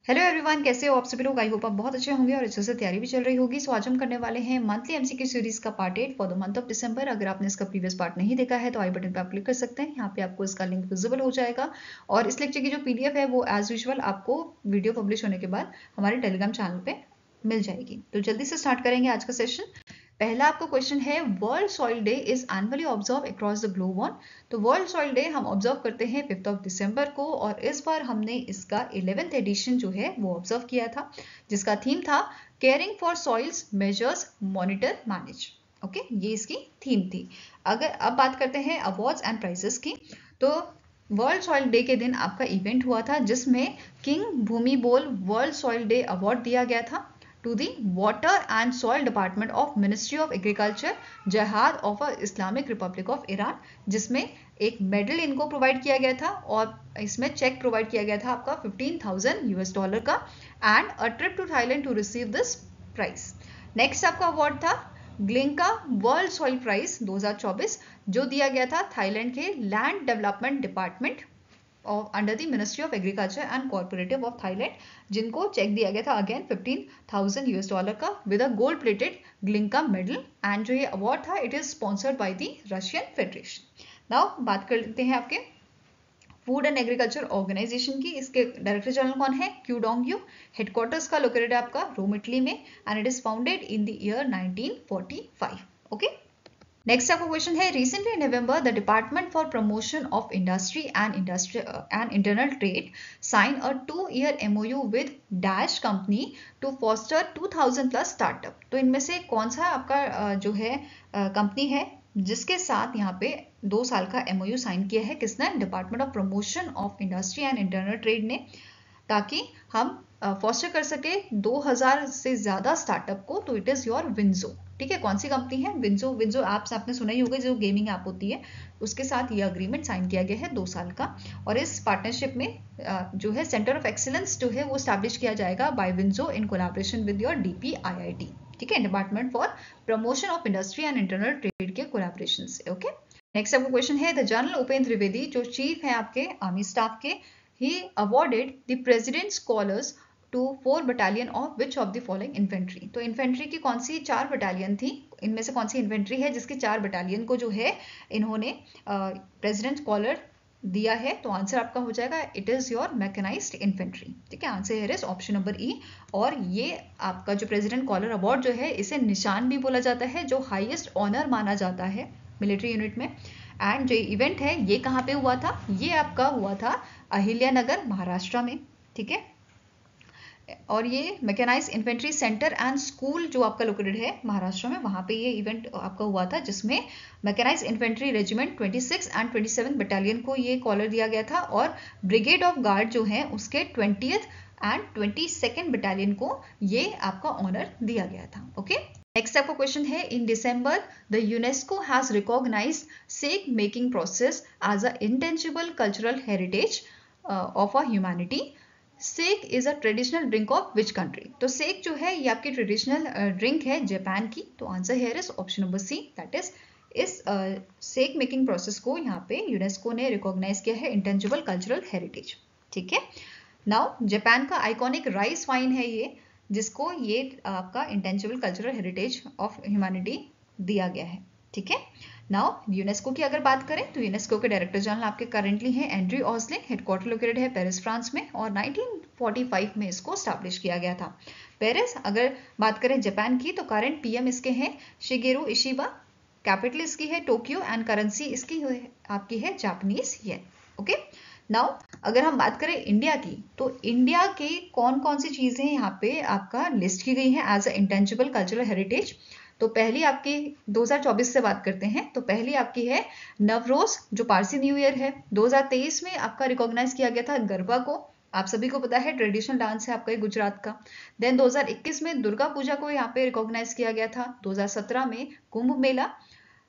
Hello everyone, कैसे हो आप सभी लोग। आई होप आप बहुत अच्छे होंगे और अच्छे से तैयारी भी चल रही होगी। सो आज हम करने वाले हैं मंथली एमसीक्यू सीरीज का part 8 for the month of December. अगर आपने इसका प्रीवियस पार्ट नहीं देखा है तो आई बटन पे आप क्लिक कर सकते हैं। यहाँ पे आपको इसका लिंक विजिबल हो जाएगा और इस लेक्चर की जो पीडीएफ है वो एज यूजुअल आपको वीडियो पब्लिश होने के बाद हमारे टेलीग्राम चैनल पे मिल जाएगी। तो जल्दी से स्टार्ट करेंगे आज का सेशन। पहला आपका क्वेश्चन है, world soil day is annually observe across the globe on. तो वर्ल्ड सॉइल डे हम ऑब्जर्व करते हैं 5 दिसंबर को और इस बार हमने इसका 11th एडिशन जो है वो ऑब्जर्व किया था, जिसका थीम था caring for soils measures monitor manage. Okay, ये इसकी थीम थी। अगर अब बात करते हैं अवार्ड्स एंड प्राइजेस की, तो वर्ल्ड सॉइल डे के दिन आपका इवेंट हुआ था जिसमें किंग भूमि बोल वर्ल्ड सॉइल डे अवार्ड दिया गया था to the Water and Soil Department of Ministry of Agriculture जहाद of Islamic Republic of Iran, जिसमें एक मेडल इनको प्रोवाइड किया गया था और इसमें चेक प्रोवाइड किया गया था आपका $15,000 का and a trip to Thailand to receive this prize. Next आपका अवार्ड था ग्लिंका वर्ल्ड सॉइल प्राइज 2024 जो दिया गया था थाईलैंड के land development department under the ministry of agriculture and corporative of Thailand, जिनको चेक दिया गया था अगेन $15,000 का with a gold plated Glinka medal. And जो ये अवार्ड था it is sponsored by the Russian federation. Now बात कर लेते हैं आपके फूड एंड एग्रीकल्चर ऑर्गेनाइजेशन की। इसके डायरेक्टर जनरल कौन है? Qu Dongyu. हेडक्वार्टर्स का लोकेटेड है आपका रोम इटली में and it is founded in the year 1945। Okay, next आपका क्वेश्चन है, recently in November the department for promotion of industry and internal trade sign a 2-year MOU with dash company to foster 2000 plus startup. तो इनमें से कौन सा आपका जो है कंपनी है जिसके साथ यहाँ पे 2 साल का MOU साइन किया है? किसने? Department of promotion of industry and internal trade ने, ताकि हम फॉस्टर कर सके 2000 से ज्यादा स्टार्टअप को। तो इट इज योर विंजो। ठीक है, कौन सी कंपनी है? विंजो। विंजो ऐप्स आपने सुना ही होगा, जो गेमिंग ऐप होती है, उसके साथ ये अग्रीमेंट साइन किया गया है 2 साल का। और इस पार्टनरशिप में जो है सेंटर ऑफ एक्सीलेंस जो है वो स्टैब्लिश किया जाएगा by Winzo in collaboration with your DPIIT। ठीक है, department for promotion of industry and internal trade के कोलैबोरेशन से। ओके, नेक्स्ट आपका क्वेश्चन है, द जनरल उपेंद्र द्विवेदी जो चीफ है आपके आर्मी स्टाफ के, he awarded the president's scholars to 4 battalion of which of the following infantry। तो इन्फेंट्री की कौन सी 4 बटालियन थी? इनमें से कौन सी इन्फेंट्री है जिसकी 4 बटालियन को जो है इन्होंने प्रेसिडेंट स्कॉलर दिया है? तो आंसर आपका हो जाएगा it is your mechanized infantry. ठीक है, answer here is option number E. और ये आपका जो प्रेसिडेंट स्कॉलर अवार्ड जो है इसे निशान भी बोला जाता है, जो हाईएस्ट ऑनर माना जाता है मिलिट्री यूनिट में। एंड जो इवेंट है ये कहाँ पे हुआ था? ये आपका हुआ था अहिल्यानगर महाराष्ट्र में। ठीक है, और ये mechanized infantry centre and school जो आपका लोकेटेड है महाराष्ट्र में, वहां पे ये इवेंट आपका हुआ था, जिसमें mechanized infantry regiment 26 and 27 battalion को ये कॉलर दिया गया था और ब्रिगेड ऑफ गार्ड जो है उसके 20th एंड 22nd बटालियन को ये आपका ऑनर दिया गया था। ओके, नेक्स्ट आपका क्वेश्चन है, in December the UNESCO has recognised sake making process as a intangible cultural heritage of a humanity. Sake is a traditional drink of which country? तो sake जो है ये आपकी ट्रेडिशनल ड्रिंक है Japan की। तो answer here is option number C, that is इस sake making process को यहाँ पे यूनेस्को ने रिकॉग्नाइज किया है इंटेंजिबल कल्चरल हेरिटेज। ठीक है, नाउ जापान का आइकॉनिक राइस वाइन है ये, जिसको ये आपका intangible cultural heritage of humanity दिया गया है। ठीक है, नाउ यूनेस्को की अगर बात करें तो यूनेस्को के डायरेक्टर जनरल आपके करंटली हैं एंड्री ऑजलिंग। हेडक्वार्टर लोकेटेड है पेरिस फ्रांस में और 1945 में इसको स्टैब्लिश किया गया था पेरिस। अगर बात करें जापान की तो करंट PM इसके हैं शिगेरू इशिबा, कैपिटल इसकी है टोक्यो एंड करेंसी इसकी आपकी है जापानीज येन। ओके, नाउ अगर हम बात करें इंडिया की तो इंडिया के कौन कौन सी चीजें यहाँ पे आपका लिस्ट की गई हैं as a intangible cultural heritage. तो पहली आपकी 2024 से बात करते हैं, तो पहली आपकी है नवरोज जो पारसी न्यू ईयर है। 2023 में आपका रिकॉग्नाइज किया गया था गरबा को, आप सभी को पता है ट्रेडिशनल डांस है आपका गुजरात का। देन 2021 में दुर्गा पूजा को यहाँ पे रिकॉग्नाइज किया गया था। 2017 में कुंभ मेला,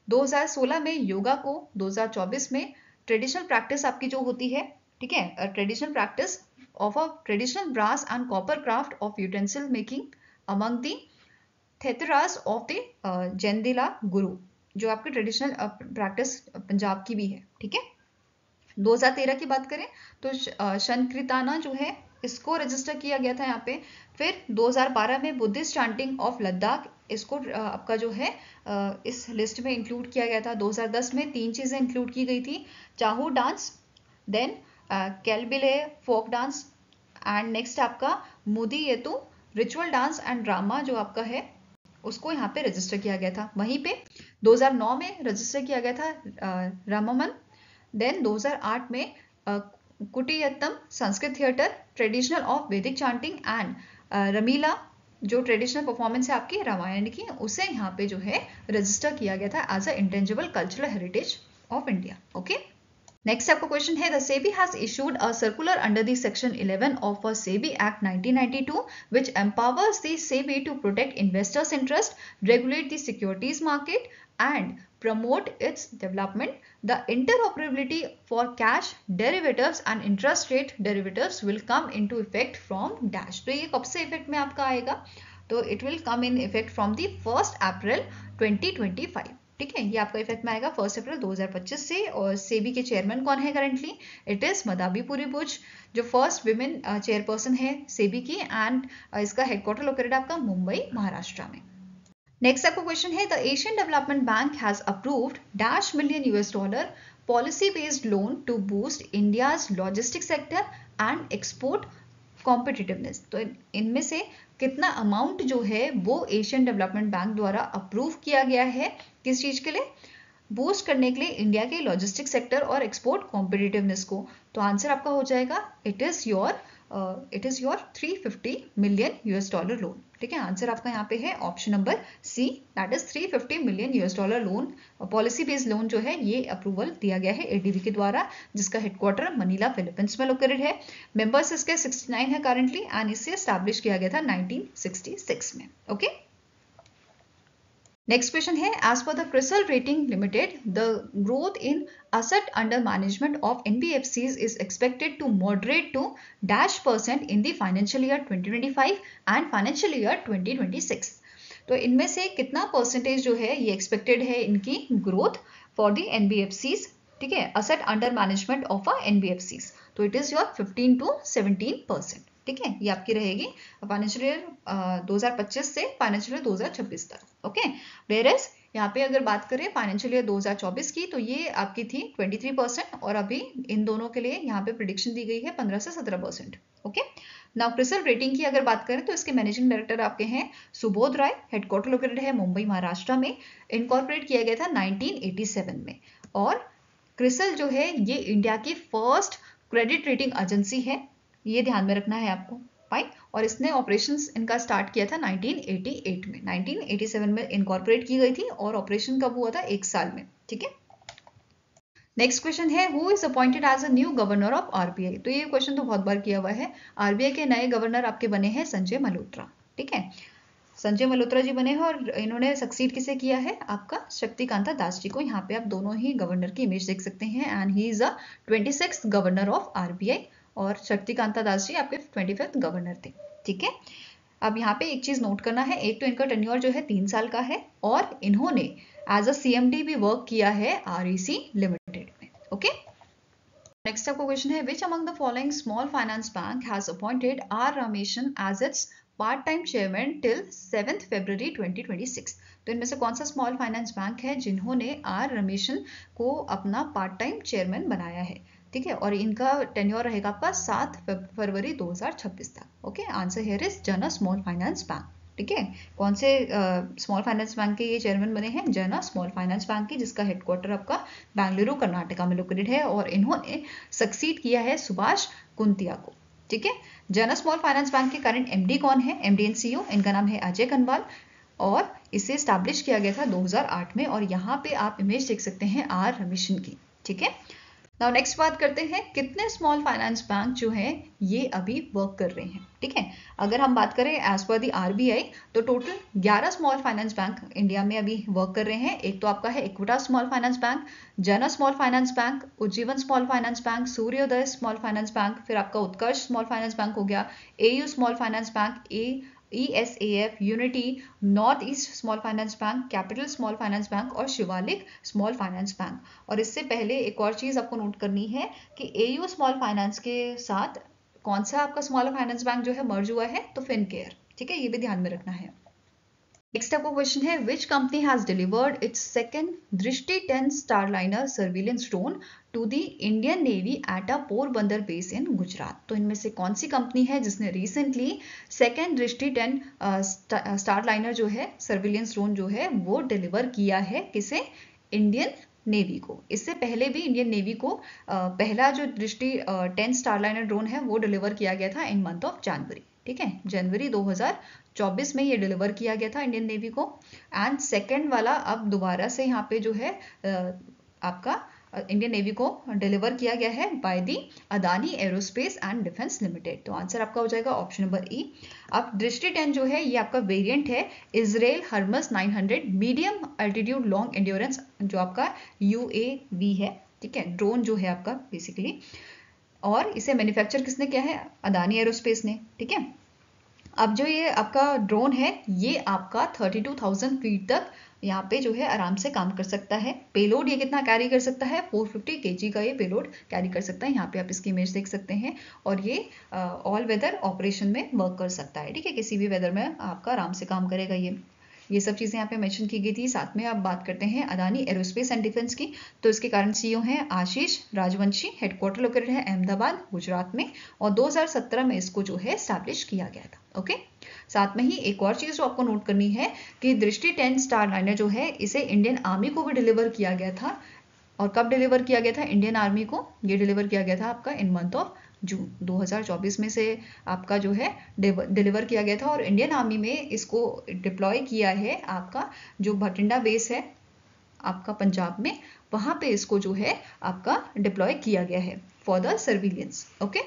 2016 में योगा को, 2024 में ट्रेडिशनल प्रैक्टिस आपकी जो होती है, ठीक है, traditional practice of a traditional brass and copper craft of utensil making among the Thatheras of the Jandiala Guru, जो आपकी ट्रेडिशनल प्रैक्टिस पंजाब की भी है। ठीक है, 2013 की बात करें तो शंकृताना जो है इसको रजिस्टर किया गया था यहाँ पे। फिर 2012 में बुद्धिस्ट चांटिंग ऑफ लद्दाख, इसको आपका जो है इस लिस्ट में इंक्लूड किया गया था। 2010 में 3 चीज़ें इंक्लूड की गई थी, Chhau dance, then Kalbelia folk dance, and next आपका Mudiyettu ritual dance and drama जो आपका है उसको यहाँ पे रजिस्टर किया गया था। वहीं पे 2009 में रजिस्टर किया गया था राममन। देन 2008 में कुटियत्तम संस्कृत थिएटर ट्रेडिशनल ऑफ वैदिक चांटिंग एंड रमीला जो ट्रेडिशनल परफॉर्मेंस है आपकी रामायण की, उसे यहाँ पे जो है रजिस्टर किया गया था as a intangible cultural heritage of India. Okay, next आपका क्वेश्चन है, the SEBI has issued a circular under the section 11 of a SEBI act 1992 which empowers the SEBI to protect investors' interest, regulate the securities market and promote its development. The interoperability for cash derivatives and interest rate derivatives will come into effect from dash. तो ये कब से effect में आपका आएगा? तो it will come in effect from the 1st April 2025. ठीक है, ये आपका इफेक्ट में आएगा 1 अप्रैल 2025 से। और सेबी के चेयरमैन कौन है currently? It is Madhabi Puri Buch, जो फर्स्ट विमेन चेयरपर्सन है सेबी की, एंड इसका हेडक्वार्टर लोकेटेड आपका मुंबई महाराष्ट्र में। नेक्स्ट आपका क्वेश्चन है, the Asian development bank has approved $1 million policy based loan to boost India's logistic sector and export competitiveness. तो इनमें से कितना अमाउंट जो है वो एशियन डेवलपमेंट बैंक द्वारा अप्रूव किया गया है, किस चीज के लिए? बूस्ट करने के लिए इंडिया के लॉजिस्टिक सेक्टर और एक्सपोर्ट कॉम्पिटिटिवनेस को। तो आंसर आपका हो जाएगा it is your $350 million loan. ठीक है, आंसर आपका यहाँ पे है option number C, that is $350 million loan, policy based loan जो है ये अप्रूवल दिया गया है एडीबी के द्वारा, जिसका हेडक्वार्टर मनीला फिलीपींस में लोकेटेड है। मेंबर्स इसके 69 है करंटली, एंड इसे एस्टैब्लिश किया गया था 1966 में। ओके, नेक्स्ट क्वेश्चन है, as per the CRISIL rating limited the growth in asset under management of NBFCs is expected to moderate to -% in the financial year 2025 and financial year 2026. तो इनमें से कितना परसेंटेज जो है ये एक्सपेक्टेड है इनकी ग्रोथ फॉर द NBFCs? ठीक है, asset under management of NBFCs, तो इट इज योर 15 to 17%। ठीक है, ये आपकी रहेगी फाइनेंशियल ईयर 2025 से फाइनेंशियल ईयर 2026 तक। ओके, वेयरएज यहाँ पे अगर बात करें फाइनेंशियल ईयर 2024 की, तो ये आपकी थी 23%, और अभी इन दोनों के लिए यहाँ पे प्रिडिक्शन दी गई है 15 से 17%। ओके, नाउ क्रिसल रेटिंग की अगर बात करें तो इसके मैनेजिंग डायरेक्टर आपके हैं सुबोध राय, हेडक्वार्टर लोकेटेड है मुंबई महाराष्ट्र में, इनकॉर्पोरेट किया गया था 1987 में। और क्रिसल जो है ये इंडिया की फर्स्ट क्रेडिट रेटिंग एजेंसी है, ये ध्यान में रखना है आपको। फाइन, और इसने ऑपरेशंस इनका स्टार्ट किया था 1988 में, 1987 में इनकॉर्पोरेट की गई थी, और ऑपरेशन कब हुआ था? 1 साल में। ठीक है, नेक्स्ट क्वेश्चन है, who is appointed as a new governor of RBI? तो ये क्वेश्चन तो बहुत बार किया हुआ है। आरबीआई के नए गवर्नर आपके बने हैं संजय मल्होत्रा। ठीक है, संजय मल्होत्रा जी बने हैं, और इन्होंने सक्सीड किसे किया है? आपका शक्तिकांता दास जी को। यहाँ पे आप दोनों ही गवर्नर की इमेज देख सकते हैं, and he is a 26th governor of RBI, और शक्तिकांता दास जी आपके 25th गवर्नर थे। ठीक है, अब यहाँ पे एक चीज नोट करना है, एक तो इनका टेन्योर जो है 3 साल का है, और इन्होंने एज अ सीएमडी भी वर्क किया है आरईसी लिमिटेड में। ओके, नेक्स्ट आपका क्वेश्चन है, which among the following small finance bank has appointed R Rameshan as its part time chairman till 7th February 2026? तो इनमें से कौन सा स्मॉल फाइनेंस बैंक है जिन्होंने आर रमेशन को अपना पार्ट टाइम चेयरमैन बनाया है? ठीक है, और इनका टेन्योर रहेगा आपका 7 फरवरी 2026 तक। ओके, आंसर हियर इज जना स्मॉल फाइनेंस बैंक। ठीक है, कौन से स्मॉल फाइनेंस बैंक के ये चेयरमैन बने हैं? जना स्मॉल फाइनेंस बैंक की, जिसका हेडक्वार्टर आपका बेंगलुरु कर्नाटका में लोकेटेड है, और इन्होंने सक्सीड किया है सुभाष कुंतिया को। ठीक है, जना स्मॉल फाइनेंस बैंक के करंट एमडी कौन है? एमडी एंड सीईओ, इनका नाम है अजय कनवाल, और इसे स्टैब्लिश किया गया था 2008 में, और यहाँ पे आप इमेज देख सकते हैं आर रमेशन की। ठीक है, नाउ नेक्स्ट बात करते हैं, कितने स्मॉल फाइनेंस बैंक जो हैं ये अभी वर्क कर रहे हैं? ठीक है, अगर हम बात करें एज पर दी आरबीआई, तो total 11 small finance bank India में अभी वर्क कर रहे हैं। एक तो आपका है इक्विटा स्मॉल फाइनेंस बैंक, जना small finance bank, Ujjivan small finance bank, सूर्योदय स्मॉल फाइनेंस बैंक, फिर आपका उत्कर्ष स्मॉल फाइनेंस बैंक हो गया, AU small finance bank, ESAF, unity, north east small finance bank, capital small finance bank, और शिवालिक स्मॉल फाइनेंस बैंक। और इससे पहले एक और चीज आपको नोट करनी है कि एयू स्मॉल फाइनेंस के साथ कौन सा आपका स्मॉलर फाइनेंस बैंक जो है मर्ज हुआ है, तो फिनकेयर, ठीक है, ये भी ध्यान में रखना है। नेक्स्ट आपका क्वेश्चन है which company has delivered its second Drishti 10 starliner surveillance drone to the Indian navy at a Porbandar base in Gujarat. तो इनमें से कौन सी कंपनी है जिसने रिसेंटली सेकंड दृष्टि 10 स्टारलाइनर जो है सर्विलेंस ड्रोन जो है वो डिलीवर किया है, किसे, इंडियन नेवी को। इससे पहले भी इंडियन नेवी को पहला जो दृष्टि 10 स्टारलाइनर ड्रोन है वो डिलीवर किया गया था इन मंथ ऑफ जनवरी, ठीक है, जनवरी 2024 में ये डिलीवर किया गया था इंडियन नेवी को। एंड सेकेंड वाला अब दोबारा से यहाँ पे जो है आपका इंडियन नेवी को डिलीवर किया गया है by the Adani aerospace and defence limited. तो आंसर आपका हो जाएगा ऑप्शन नंबर ई। अब दृष्टि 10 जो है ये आपका वेरिएंट है Israel Hermes 900 medium altitude long endurance, जो आपका UAV है, ठीक है, ड्रोन जो है आपका बेसिकली, और इसे मैन्युफैक्चर किसने किया है, अदानी एरोस्पेस ने, ठीक है। अब जो ये आपका ड्रोन है ये आपका 32,000 फीट तक यहाँ पे जो है आराम से काम कर सकता है। पेलोड ये कितना कैरी कर सकता है, 450 kg का ये पेलोड कैरी कर सकता है। यहाँ पे आप इसकी इमेज देख सकते हैं, और ये ऑल वेदर ऑपरेशन में वर्क कर सकता है, ठीक है, किसी भी वेदर में आपका आराम से काम करेगा ये सब चीज़ें यहाँ पे मेंशन की गई थी। साथ में आप बात करते हैं अदानी एरोस्पेस एंड डिफेंस की, तो इसके कारण CEO हैं आशीष राजवंशी, हेडक्वार्टर लोकेटेड है अहमदाबाद गुजरात में, और 2017 में इसको जो है एस्टैब्लिश किया गया था। ओके, साथ में ही एक और चीज़ जो आपको नोट करनी है कि दृष्टि 10 स्टारलाइनर जो है इसे इंडियन आर्मी को भी डिलीवर किया गया था। और कब डिलीवर किया गया था इंडियन आर्मी को, ये डिलीवर किया गया था आपका इन मंथ ऑफ जून 2024 में से आपका जो है डिलीवर किया गया था। और इंडियन आर्मी में इसको डिप्लॉय किया है आपका जो भटिंडा बेस है आपका पंजाब में, वहां पे इसको जो है आपका डिप्लॉय किया गया है for the surveillance. Okay,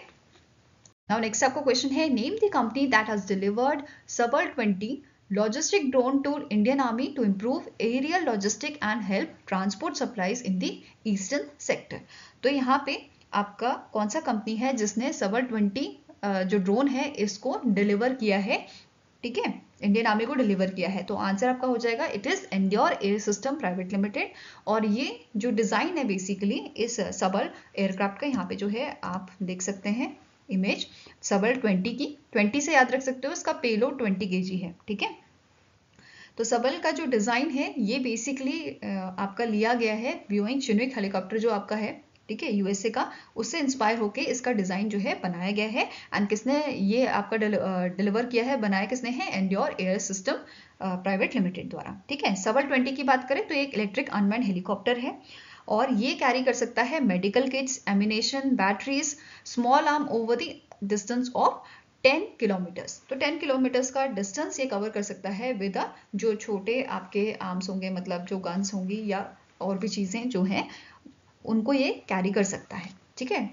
now next आपका क्वेश्चन है name the company that has delivered सबल 20 logistic drone to Indian Army to improve aerial logistic and help transport supplies in the eastern sector। तो यहाँ पे आपका कौन सा कंपनी है जिसने सबल 20 जो ड्रोन है इसको डिलीवर किया है, ठीक है, इंडियन आर्मी को डिलीवर किया है। तो आंसर आपका हो जाएगा it is endure air system private limited. और ये जो डिजाइन है बेसिकली इस सबल एयरक्राफ्ट का, यहाँ पे जो है आप देख सकते हैं इमेज सबल 20 की, 20 से याद रख सकते हो, इसका पेलोड 20 kg है, ठीक है। तो सबल का जो डिजाइन है ये बेसिकली आपका लिया गया है बोइंग चिनूक हेलीकॉप्टर जो आपका है, ठीक है, USA का, उससे इंस्पायर होके इसका डिजाइन जो है बनाया गया है। एंड किसने ये आपका डिलीवर किया है, बनाया किसने है, endure air system private limited द्वारा, ठीक है। सबल 20 की बात करें तो एक इलेक्ट्रिक अनमैन्ड हेलीकॉप्टर है और ये कैरी कर सकता है medical kits, ammunition, batteries, small arm over the distance of 10 kilometres. तो 10 किलोमीटर्स का डिस्टेंस ये कवर कर सकता है विद जो छोटे आपके आर्म्स होंगे, मतलब जो गन्स होंगी या और भी चीजें जो हैं उनको ये कैरी कर सकता है, ठीक है।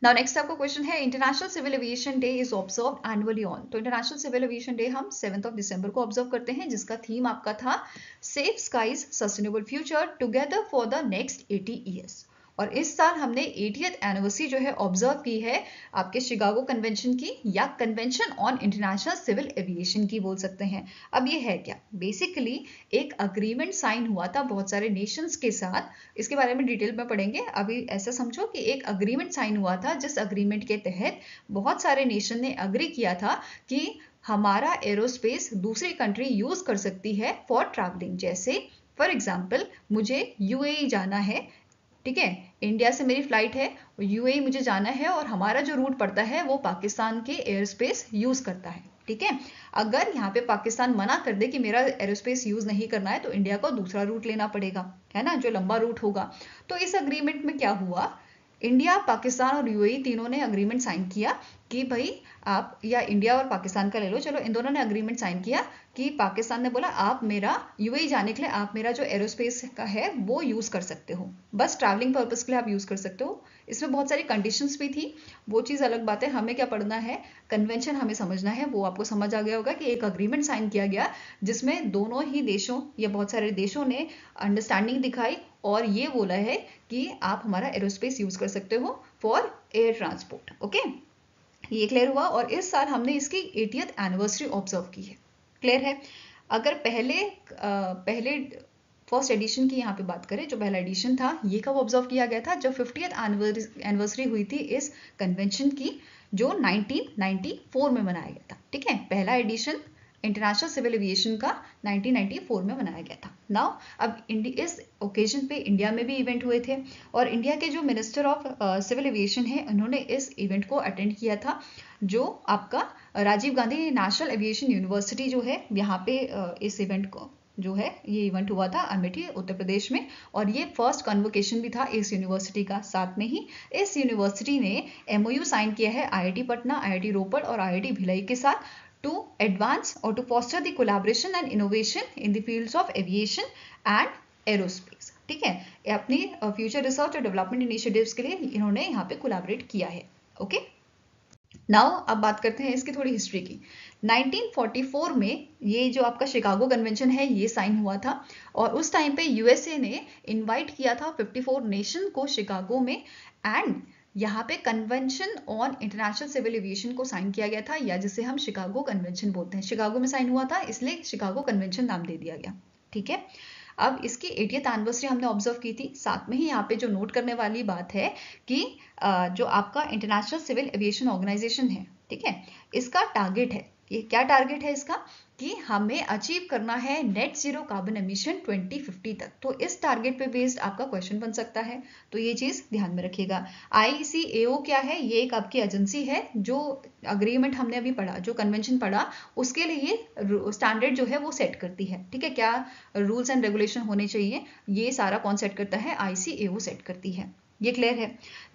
नाउ नेक्स्ट आपका क्वेश्चन है international civil aviation day is observed annually on. तो इंटरनेशनल सिविल एविएशन डे हम 7 दिसंबर को ऑब्जर्व करते हैं, जिसका थीम आपका था safe skies sustainable future together for the next 80 years. और इस साल हमने 80th एनिवर्सरी जो है ऑब्जर्व की है आपके शिकागो कन्वेंशन की, या convention on international civil aviation की बोल सकते हैं। अब ये है क्या, बेसिकली एक अग्रीमेंट साइन हुआ था बहुत सारे नेशंस के साथ, इसके बारे में डिटेल में पढ़ेंगे। अभी ऐसा समझो कि एक अग्रीमेंट साइन हुआ था जिस अग्रीमेंट के तहत बहुत सारे नेशन ने अग्री किया था कि हमारा एरोस्पेस दूसरी कंट्री यूज कर सकती है फॉर ट्रैवलिंग। जैसे फॉर एग्जाम्पल मुझे UAE जाना है, ठीक है, इंडिया से मेरी फ्लाइट है, UAE मुझे जाना है और हमारा जो रूट पड़ता है वो पाकिस्तान के एयर स्पेस यूज करता है, ठीक है। अगर यहाँ पे पाकिस्तान मना कर दे कि मेरा एरोस्पेस यूज नहीं करना है तो इंडिया को दूसरा रूट लेना पड़ेगा, है ना, जो लंबा रूट होगा। तो इस अग्रीमेंट में क्या हुआ, इंडिया, पाकिस्तान और UAE तीनों ने अग्रीमेंट साइन किया कि भाई आप, या इंडिया और पाकिस्तान का ले लो, चलो इन दोनों ने अग्रीमेंट साइन किया कि पाकिस्तान ने बोला आप मेरा UAE जाने के लिए आप मेरा जो एरोस्पेस का है वो यूज कर सकते हो, बस ट्रैवलिंग पर्पस के लिए आप यूज कर सकते हो। इसमें बहुत सारी कंडीशंस भी थी, वो चीज अलग बात है, हमें क्या पढ़ना है, कन्वेंशन हमें समझना है। वो आपको समझ आ गया होगा कि एक अग्रीमेंट साइन किया गया जिसमें दोनों ही देशों या बहुत सारे देशों ने अंडरस्टैंडिंग दिखाई और ये बोला है कि आप हमारा एरोस्पेस यूज कर सकते हो फॉर एयर ट्रांसपोर्ट। ओके, ये क्लियर हुआ। और इस साल हमने इसकी 80th एनिवर्सरी ऑब्जर्व की है, क्लियर है। अगर पहले फर्स्ट एडिशन की यहाँ पे बात करें, जो पहला एडिशन था ये कब ऑब्जर्व किया गया था, जब 50th एनिवर्सरी हुई थी इस कन्वेंशन की, जो 1994 में मनाया गया था। ठीक है, पहला एडिशन इंटरनेशनल सिविल एविएशन का 1994 में मनाया गया था। नाउ अब इस ओकेजन पे इंडिया में भी इवेंट हुए थे और इंडिया के जो मिनिस्टर ऑफ सिविल एविएशन है उन्होंने इस इवेंट को अटेंड किया था, जो आपका Rajiv Gandhi national aviation university जो है यहाँ पे इस इवेंट को जो है ये इवेंट हुआ था अमेठी उत्तर प्रदेश में, और ये फर्स्ट कन्वोकेशन भी था इस यूनिवर्सिटी का। साथ में ही इस यूनिवर्सिटी ने MOU साइन किया है IIT पटना, IIT रोपड़ और IIT भिलाई के साथ to advance or to foster the collaboration and innovation in the fields of aviation and aerospace। ठीक है, अपनी फ्यूचर रिसर्च और डेवलपमेंट इनिशिएटिव्स के लिए इन्होंने यहाँ पे कोलैबोरेट किया है। ओके, नाउ अब बात करते हैं इसकी थोड़ी हिस्ट्री की। 1944 में ये जो आपका शिकागो कन्वेंशन है ये साइन हुआ था और उस टाइम पे USA ने इनवाइट किया था 54 नेशन को शिकागो में, एंड यहाँ पे convention on international civil aviation को साइन किया गया था, या जिसे हम शिकागो कन्वेंशन बोलते हैं। शिकागो में साइन हुआ था इसलिए शिकागो कन्वेंशन नाम दे दिया गया। ठीक है, अब इसकी 80th एनिवर्सरी हमने ऑब्जर्व की थी। साथ में ही यहाँ पे जो नोट करने वाली बात है कि जो आपका इंटरनेशनल सिविल एविएशन ऑर्गेनाइजेशन है, ठीक है, इसका टारगेट है, ये क्या टारगेट है इसका, कि हमें अचीव करना है नेट जीरो कार्बन एमिशन 2050 तक। तो इस टारगेट पे बेस्ड आपका क्वेश्चन बन सकता है, तो ये चीज ध्यान में रखिएगा। ICAO क्या है, ये एक आपकी एजेंसी है जो अग्रीमेंट हमने अभी पढ़ा, जो कन्वेंशन पढ़ा, उसके लिए स्टैंडर्ड जो है वो सेट करती है। ठीक है, क्या रूल्स एंड रेगुलेशन होने चाहिए, ये सारा कौन सेट करता है, ICAO सेट करती है। ये क्लियर है।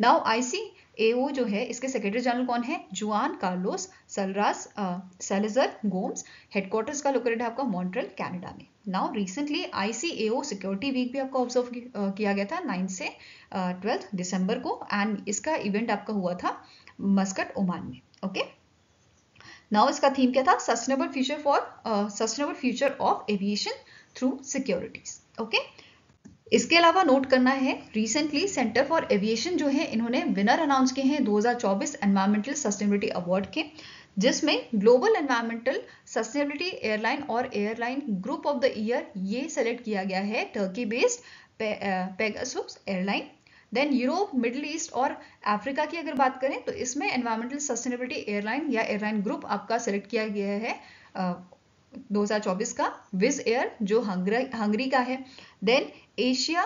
नाउ ICAO जो है इसके सेक्रेटरी जनरल कौन है, Juan Carlos Salazar Gomes. Headquarters का लोकेटेड है आपका मॉन्ट्रियल कनाडा में। Now recently ICAO security week भी आपका ऑब्जर्व किया गया था 9 से 12 दिसंबर को, एंड इसका इवेंट आपका हुआ था मस्कट ओमान में। ओके, नाउ इसका थीम क्या था, sustainable future of aviation through securities. Okay, इसके अलावा नोट करना है, रिसेंटली सेंटर फॉर एविएशन जो है इन्होंने विनर अनाउंस किए हैं 2024 एनवायरमेंटल सस्टेनेबिलिटी अवार्ड के, जिसमें ग्लोबल एनवायरमेंटल सस्टेनेबिलिटी एयरलाइन और airline group of the year ये सेलेक्ट किया गया है Turkey based Pegasus airline. Then Europe, Middle East और अफ्रीका की अगर बात करें तो इसमें एनवायरमेंटल सस्टेनेबिलिटी एयरलाइन या एयरलाइन ग्रुप आपका सेलेक्ट किया गया है 2024 का विज एयर जो हंगरी का है। Then Asia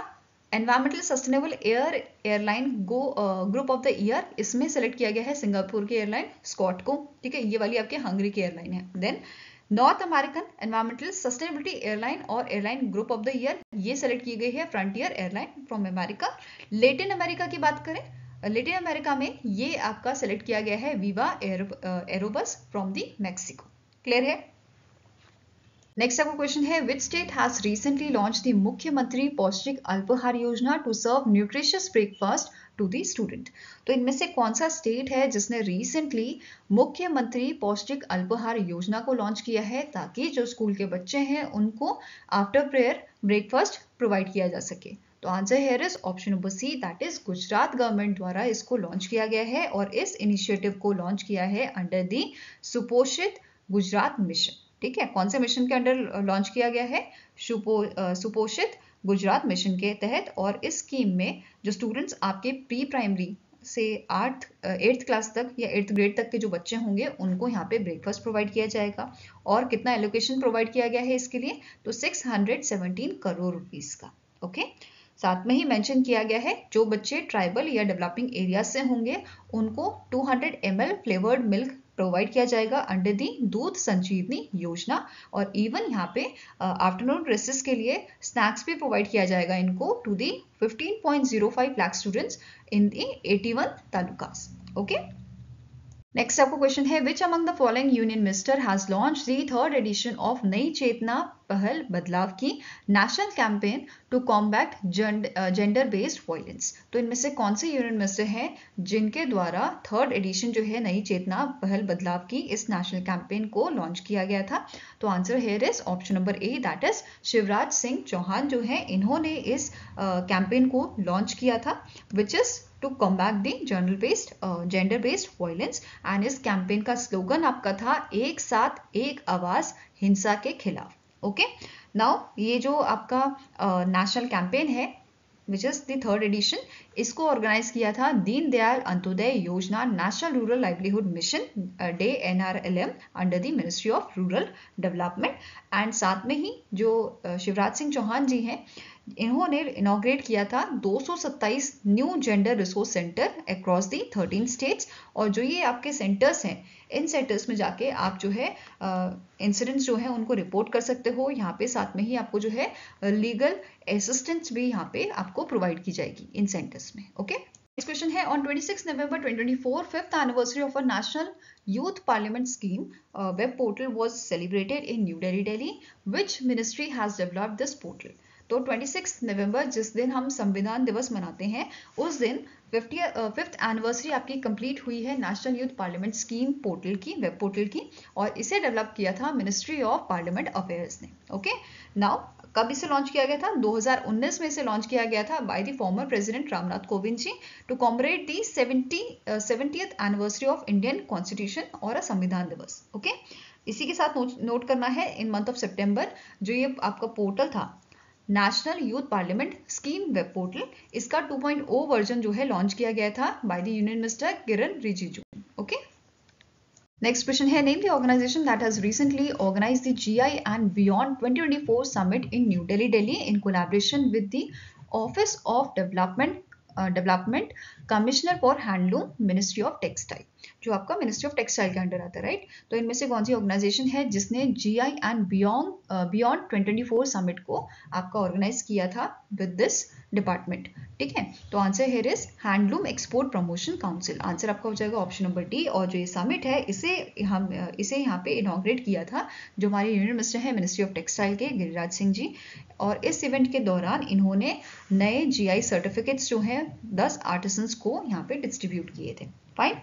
environmental sustainable airline group of the year, इसमें सेलेक्ट किया गया है सिंगापुर की एयरलाइन स्कॉट को। ठीक है, ये वाली आपकी हंगरी की एयरलाइन है। Then North American environmental sustainability airline और airline group of the year ये सेलेक्ट की गई है Frontier airline from America. Latin America की बात करें, लेटिन अमेरिका में ये आपका सेलेक्ट किया गया है Viva Aerobus from the Mexico. Clear है। नेक्स्ट आपका क्वेश्चन है, which state has recently launch the Mukhyamantri Paushtik Alpahar Yojana to serve nutritious breakfast to the student. तो इनमें से कौन सा स्टेट है जिसने रिसेंटली मुख्यमंत्री पौष्टिक अल्पाहार योजना को लॉन्च किया है, ताकि जो स्कूल के बच्चे हैं उनको आफ्टर प्रेयर ब्रेकफास्ट प्रोवाइड किया जा सके। तो answer here is option number C, that is Gujarat government द्वारा इसको लॉन्च किया गया है और इस इनिशिएटिव को लॉन्च किया है अंडर द सुपोषित गुजरात मिशन। ठीक है, कौन से मिशन के अंडर लॉन्च किया गया है, सुपोषित गुजरात मिशन के तहत। और इस स्कीम में जो स्टूडेंट्स आपके प्री प्राइमरी से 8th क्लास तक या 8th ग्रेड तक के जो बच्चे होंगे उनको यहाँ पे ब्रेकफास्ट प्रोवाइड किया जाएगा। और कितना एलोकेशन प्रोवाइड किया गया है इसके लिए, तो 617 करोड़ रुपीस का। ओके, साथ में ही मेंशन किया गया है जो बच्चे ट्राइबल या डेवलपिंग एरिया से होंगे उनको 200 ml फ्लेवर्ड मिल्क प्रोवाइड किया जाएगा अंडर दी दूध संजीवनी योजना। और इवन यहाँ पे आफ्टरनून रेसेस के लिए स्नैक्स भी प्रोवाइड किया जाएगा इनको to the 15.05 lakh students in the 81 talukas. Okay, next आपको क्वेश्चन है, which among the following union minister has launch the 3rd edition of Nayi Chetna Pahal Badlaav Ki national campaign to combat gender based violence. तो इनमें से कौन से यूनियन मिनिस्टर हैं जिनके द्वारा 3rd एडिशन जो है नई चेतना पहल बदलाव की इस नेशनल कैंपेन को लॉन्च किया गया था। तो answer here is option number A, that is Shivraj Singh Chouhan जो है इन्होंने इस कैंपेन को लॉन्च किया था, which is to combat the gender based violence। and इस कैंपेन का स्लोगन आपका था एक साथ एक आवाज हिंसा के खिलाफ। ओके, नाउ ये जो आपका नेशनल कैंपेन है which is the third edition, इसको ऑर्गेनाइज किया था दीन दयाल अंत्योदय योजना national rural livelihood mission day NRLM under the ministry of rural development. And साथ में ही जो शिवराज सिंह चौहान जी हैं, इन्होंने इनॉग्रेट किया था 227 new gender resource centre across the 13 states. और जो ये आपके सेंटर्स हैं, इन सेंटर्स में जाके आप जो है इंसिडेंट्स जो है उनको रिपोर्ट कर सकते हो। यहाँ पे साथ में ही आपको जो है लीगल असिस्टेंस भी यहाँ पे आपको प्रोवाइड की जाएगी इन सेंटर्स में। ओके, नेक्स्ट क्वेश्चन है on 26 November 2024 5th anniversary of a national youth parliament scheme web portal was celebrated in new Delhi, Delhi. Which ministry has developed this portal? तो 26 नवंबर जिस दिन हम संविधान दिवस मनाते हैं, उस दिन 5th एनिवर्सरी आपकी कंप्लीट हुई है national youth parliament scheme portal की, वेब पोर्टल की, और इसे डेवलप किया था मिनिस्ट्री ऑफ पार्लियामेंट अफेयर्स ने। ओके, नाउ कब इसे लॉन्च किया गया था? 2019 में इसे लॉन्च किया गया था by the former president Ramnath Kovind ji to commemorate the 70th anniversary of Indian constitution और संविधान दिवस। ओके, इसी के साथ नोट करना है इन मंथ ऑफ सितंबर जो ये आपका पोर्टल था national youth parliament scheme web portal, इसका 2.0 वर्जन जो है लॉन्च किया गया था by the union minister Kiran Rijiju. Okay, next question है name the organisation that has recently organised the GI and beyond 2024 summit in new Delhi, Delhi in collaboration with the office of development commissioner for handloom, ministry of textile, जो आपका ministry of textile के under आता है, right. तो इनमें से कौन सी organisation है जिसने GI एंड बियॉन्ड 2024 समिट को आपका ऑर्गेनाइज किया था विद दिस डिपार्टमेंट? ठीक है, तो answer here is handloom export promotion council. Answer आपका हो जाएगा ऑप्शन नंबर डी। और जो ये समिट है इसे यहाँ पे इनॉग्रेट किया था जो हमारे यूनियन मिनिस्टर हैं मिनिस्ट्री ऑफ टेक्सटाइल के, गिरिराज सिंह जी। और इस इवेंट के दौरान इन्होंने नए GI सर्टिफिकेट्स जो हैं 10 आर्टिसंस को यहाँ पे डिस्ट्रीब्यूट किए थे। फाइन,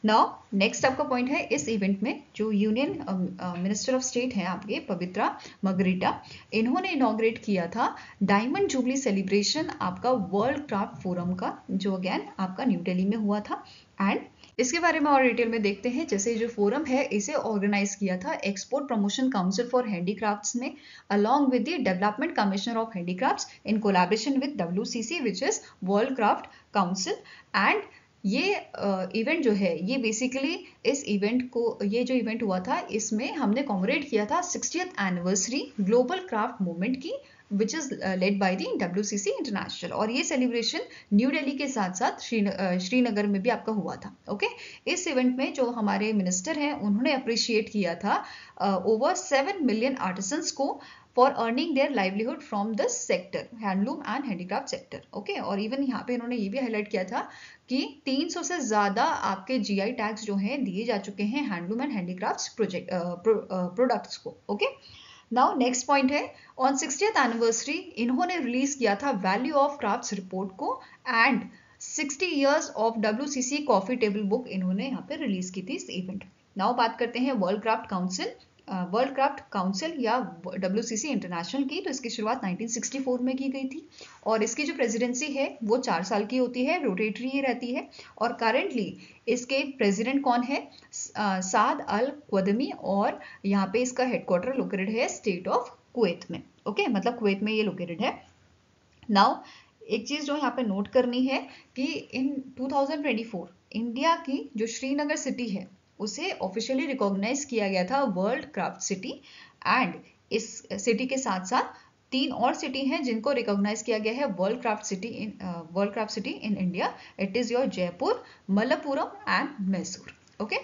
नाउ नेक्स्ट आपका पॉइंट है इस इवेंट में जो यूनियन मिनिस्टर ऑफ स्टेट हैं आपके पवित्रा मगरीटा, इन्होंने इनॉग्रेट किया था डायमंड जुबली सेलिब्रेशन आपका वर्ल्ड क्राफ्ट फोरम का, जो अगेन आपका न्यू दिल्ली में हुआ था। एंड इसके बारे में और डिटेल में देखते हैं। जैसे जो फोरम है इसे ऑर्गेनाइज किया था export promotion council for handicrafts ने along with the development commissioner of handicrafts in collaboration with WCC which is world craft council. And ये इवेंट जो है ये बेसिकली इस इवेंट को, ये जो इवेंट हुआ था इसमें हमने कॉमरेट किया था 60th anniversary global craft movement की which is led by the WCC international. और ये सेलिब्रेशन न्यू दिल्ली के साथ साथ श्रीनगर में भी आपका हुआ था। ओके, इस इवेंट में जो हमारे मिनिस्टर हैं उन्होंने अप्रिशिएट किया था ओवर 7 मिलियन आर्टिसंस को for earning their livelihood from this sector, handloom and handicraft sector. Okay, और इवन यहाँ पे इन्होंने ये भी हाईलाइट किया था कि 300 से ज्यादा आपके GI टैग्स जो हैं दिए जा चुके हैं हैंडलूम एंड हैंडीक्राफ्ट्स प्रोडक्ट्स को। ओके, नाउ नेक्स्ट पॉइंट है ऑन 60th एनिवर्सरी इन्होंने रिलीज किया था वैल्यू ऑफ क्राफ्ट्स रिपोर्ट को and 60 years of WCC coffee table book इन्होंने यहाँ पे रिलीज की थी इस इवेंट। नाउ बात करते हैं वर्ल्ड क्राफ्ट काउंसिल या WCC इंटरनेशनल की। तो इसकी शुरुआत 1964 में की गई थी और इसकी जो प्रेसिडेंसी है वो 4 साल की होती है, रोटेटरी ही रहती है। और करेंटली इसके प्रेसिडेंट कौन है? साद अल क्वदमी, और यहाँ पे इसका हेडक्वार्टर लोकेटेड है स्टेट ऑफ कुवैत में। ओके, मतलब कुवैत में ये लोकेटेड है। नाउ एक चीज जो यहाँ पे नोट करनी है कि इन 2024 इंडिया की जो श्रीनगर सिटी है उसे ऑफिशियली रिकॉग्नाइज किया गया था वर्ल्ड क्राफ्ट सिटी। एंड इस सिटी के साथ साथ 3 और सिटी हैं जिनको रिकॉग्नाइज किया गया है world craft city in India. It is your Jaipur, Malappuram and Mysore. Okay,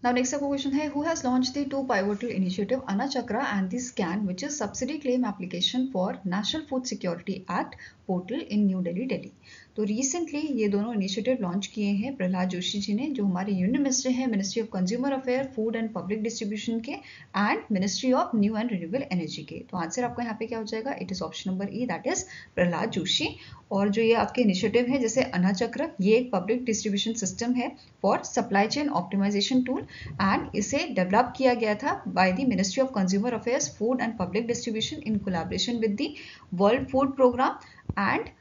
now next up question है who has launched the 2 pivotal initiative Anna Chakra and the SCAN which is subsidy claim application for National Food Security Act portal in New Delhi, Delhi। तो recently ये दोनों initiative launch किए हैं प्रहलाद जोशी जी ने, जो हमारे union minister हैं ministry of consumer affair, food and public distribution के and ministry of new and renewable energy के। तो आंसर आपका यहाँ पे क्या हो जाएगा? It is option number E, that is Prahlad Joshi. और जो ये आपके इनिशिएटिव है जैसे अन्ना चक्र, ये एक पब्लिक डिस्ट्रीब्यूशन सिस्टम है for supply chain optimization tool and इसे डेवलप किया गया था by the ministry of consumer affairs, food and public distribution in collaboration with the world food programme and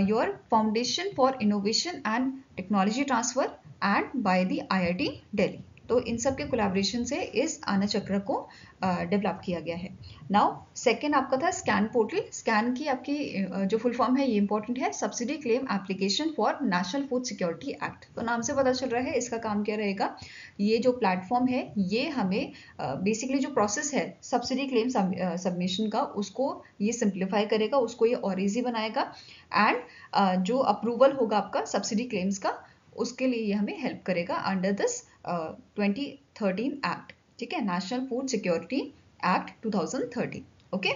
your Foundation for Innovation and Technology Transfer and by the IIT Delhi. तो इन सब के collaboration से इस आना चक्र को develop किया गया है। नाउ सेकेंड आपका था स्कैन पोर्टल। स्कैन की आपकी जो फुल फॉर्म है ये इंपॉर्टेंट है, subsidy claim application for national food security act. तो नाम से पता चल रहा है इसका काम क्या रहेगा। ये जो प्लेटफॉर्म है ये हमें बेसिकली जो प्रोसेस है सब्सिडी क्लेम सबमिशन का उसको ये सिंप्लीफाई करेगा, उसको ये और ईजी बनाएगा एंड जो अप्रूवल होगा आपका सब्सिडी क्लेम्स का उसके लिए ये हमें हेल्प करेगा अंडर दिस 2013 एक्ट। ठीक है, national food security act 2013। Okay,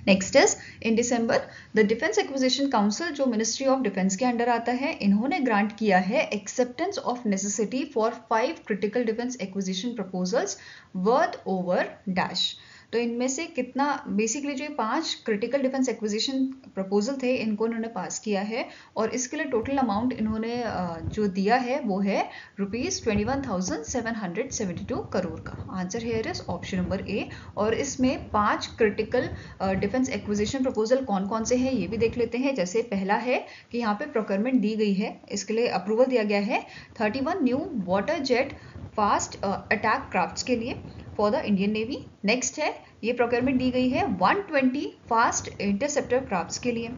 next is in December the defence acquisition council जो मिनिस्ट्री ऑफ डिफेंस के अंडर आता है, इन्होंने ग्रांट किया है acceptance of necessity for 5 critical defence acquisition proposals worth over dash. तो इनमें से कितना बेसिकली जो 5 क्रिटिकल डिफेंस एक्विजिशन प्रपोजल थे इनको इन्होंने पास किया है और इसके लिए टोटल अमाउंट इन्होंने जो दिया है वो है ₹21,772 करोड़ का। Answer here is option number ए। और इसमें 5 क्रिटिकल डिफेंस एक्विजिशन प्रपोजल कौन कौन से हैं ये भी देख लेते हैं। जैसे पहला है कि यहाँ पे प्रोक्योरमेंट दी गई है, इसके लिए अप्रूवल दिया गया है 31 new water jet fast attack crafts के लिए for the Indian navy. Next है ये प्रोक्योरमेंट दी गई है 120 फास्ट इंटरसेप्टर क्राफ्ट्स के लिए।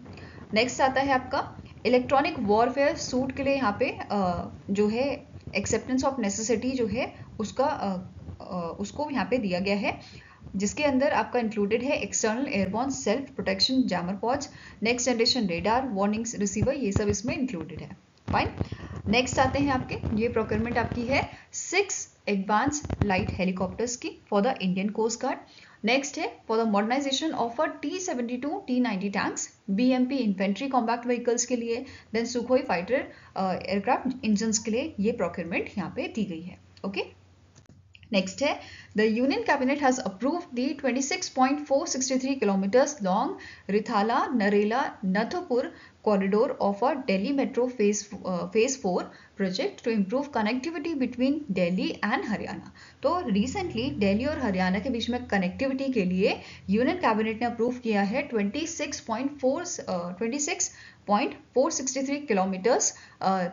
नेक्स्ट आता है आपका इलेक्ट्रॉनिक वॉरफेयर सूट के लिए, यहाँ पे जो है एक्सेप्टेंस ऑफ नेसेसिटी जो है उसका उसको यहाँ पे दिया गया है, जिसके अंदर आपका इंक्लूडेड है external airborne self protection jammer pods, next generation radar warnings receiver, ये सब इसमें इंक्लूडेड है। फाइन, नेक्स्ट आते हैं आपके ये प्रोक्योरमेंट आपकी है 6 एडवांस लाइट हेलीकॉप्टर्स की for the Indian coast guard. Next है for the modernisation of T-72 T-90 tanks, BMP infantry combat vehicles के लिए, then Sukhoi fighter aircraft engines के लिए ये प्रोक्योरमेंट यहाँ पे दी गई है। ओके, नेक्स्ट है the union cabinet has approved the 26.463 kilometres long Rithala Narela Nathupur corridor of a Delhi Metro phase 4 project to improve connectivity between Delhi and Haryana। तो recently दिल्ली और हरियाणा के बीच में कनेक्टिविटी के लिए यूनियन कैबिनेट ने अप्रूव किया है 26.463 किलोमीटर्स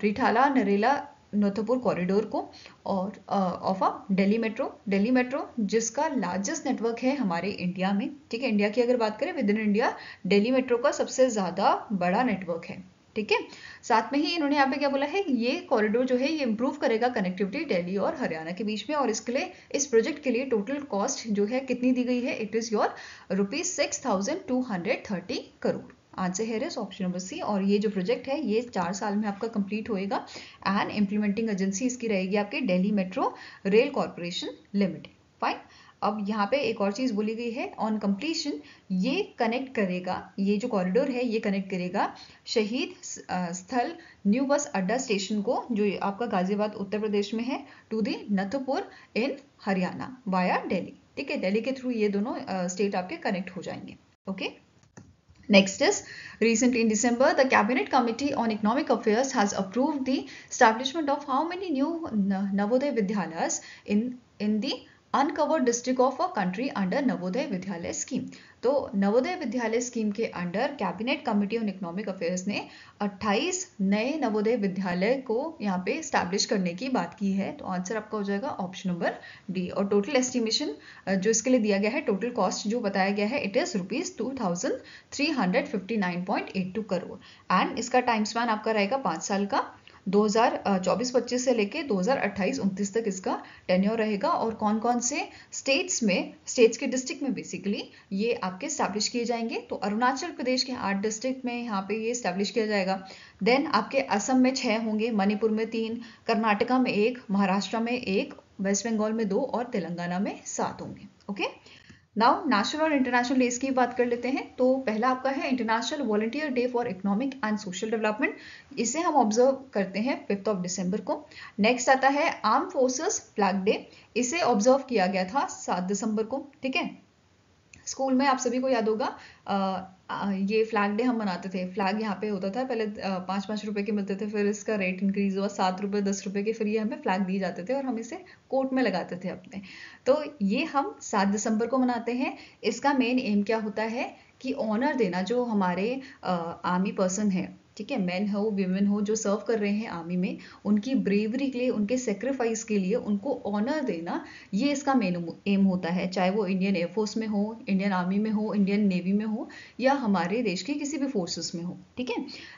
रिठाला नरेला नथुपुर कॉरिडोर को और ऑफ अ दिल्ली मेट्रो जिसका लार्जेस्ट नेटवर्क है हमारे इंडिया में। ठीक है, इंडिया की अगर बात करें with in India Delhi metro का सबसे ज्यादा बड़ा नेटवर्क है। ठीक है, साथ में ही इन्होंने यहाँ पे क्या बोला है, ये कॉरिडोर जो है ये इंप्रूव करेगा कनेक्टिविटी दिल्ली और हरियाणा के बीच में। और इसके लिए इस प्रोजेक्ट के लिए टोटल कॉस्ट जो है कितनी दी गई है, it is your ₹6,230 crore. Answer है इज ऑप्शन नंबर सी। और ये जो प्रोजेक्ट है ये 4 साल में आपका कंप्लीट होएगा एंड इम्प्लीमेंटिंग एजेंसी इसकी रहेगी आपके Delhi metro rail corporation limited. Fine, अब यहाँ पे एक और चीज बोली गई है ऑन कंप्लीशन ये कनेक्ट करेगा, ये जो कॉरिडोर है ये कनेक्ट करेगा शहीद स्थल न्यू बस अड्डा स्टेशन को जो आपका गाजियाबाद उत्तर प्रदेश में है to the Nathupur in Haryana via Delhi. ठीक है, दिल्ली के थ्रू ये दोनों स्टेट आपके कनेक्ट हो जाएंगे। Okay, next is recently in December the cabinet committee on economic affairs has approved the establishment of how many new Navodaya Vidyalayas in the uncovered district of a country under Navodaya Vidyalaya scheme. तो Navodaya Vidyalaya scheme के under cabinet committee on economic affairs ने 28 नए नवोदय विद्यालय को यहाँ पे establish करने की बात की है। तो आंसर आपका हो जाएगा ऑप्शन नंबर डी। और टोटल एस्टिमेशन जो इसके लिए दिया गया है, टोटल कॉस्ट जो बताया गया है इट इज ₹2,359.82 करोड़ एंड इसका टाइम स्पैन आपका रहेगा 5 साल का, 2024-25 से लेके 2028-29 तक इसका टेन्योर रहेगा। और कौन कौन से स्टेट्स के डिस्ट्रिक्ट में बेसिकली ये आपके स्टैब्लिश किए जाएंगे, तो अरुणाचल प्रदेश के 8 डिस्ट्रिक्ट में यहाँ पे ये स्टैब्लिश किया जाएगा। देन आपके असम में 6 होंगे, मणिपुर में 3, कर्नाटका में 1, महाराष्ट्र में 1, वेस्ट बंगाल में 2 और तेलंगाना में 7 होंगे। ओके, नाउ नेशनल और इंटरनेशनल डेज की बात कर लेते हैं। तो पहला आपका है international volunteer day for economic and social development, इसे हम ऑब्जर्व करते हैं 5 दिसंबर को। नेक्स्ट आता है आर्म फोर्सेस फ्लैग डे, इसे ऑब्जर्व किया गया था 7 दिसंबर को। ठीक है, स्कूल में आप सभी को याद होगा ये फ्लैग डे हम मनाते थे। फ्लैग यहाँ पे होता था पहले 5-5 रुपए के मिलते थे, फिर इसका रेट इंक्रीज हुआ 7 रुपए 10 रुपए के, फिर ये हमें फ्लैग दिए जाते थे और हम इसे कोट में लगाते थे अपने। तो ये हम 7 दिसंबर को मनाते हैं। इसका मेन एम क्या होता है कि ऑनर देना जो हमारे आर्मी पर्सन है ठीक है, मेन हो वीमेन हो जो सर्व कर रहे हैं आर्मी में, उनकी ब्रेवरी के लिए, उनके सेक्रीफाइस के लिए उनको ऑनर देना, ये इसका मेन एम होता है, चाहे वो इंडियन एयरफोर्स में हो, इंडियन आर्मी में हो, इंडियन नेवी में हो, या हमारे देश के किसी भी फोर्सेस में हो। ठीक है,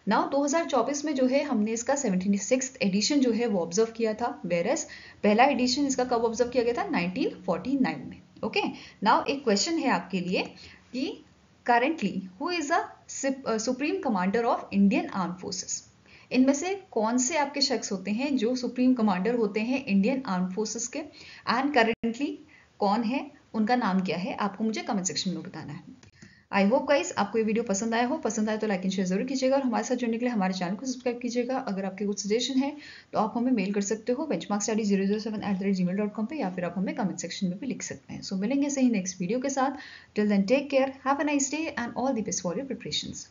नाउ 2024 में जो है हमने इसका 76th एडिशन जो है वो ऑब्जर्व किया था, वेरएस पहला एडिशन इसका कब ऑब्जर्व किया गया था, 1949 में। ओके, नाउ एक क्वेश्चन है आपके लिए कि currently who is a supreme commander of Indian Armed Forces? इनमें से कौन से आपके शख्स होते हैं जो सुप्रीम कमांडर होते हैं इंडियन आर्म्ड फोर्सेस के, एंड करेंटली कौन है, उनका नाम क्या है, आपको मुझे कमेंट सेक्शन में बताना है। आई होप गाइस आपको ये वीडियो पसंद आया हो, पसंद आए तो लाइक एंड शेयर जरूर कीजिएगा और हमारे साथ जुड़ने के लिए हमारे चैनल को सब्सक्राइब कीजिएगा। अगर आपके कुछ सजेशन है तो आप हमें मेल कर सकते हो benchmarkstudy007@gmail.com पे, या फिर आप हमें कमेंट सेक्शन में भी लिख सकते हैं। सो मिलेंगे सही नेक्स्ट वीडियो के साथ। Till then take care, have a nice day and all the best for your preparations.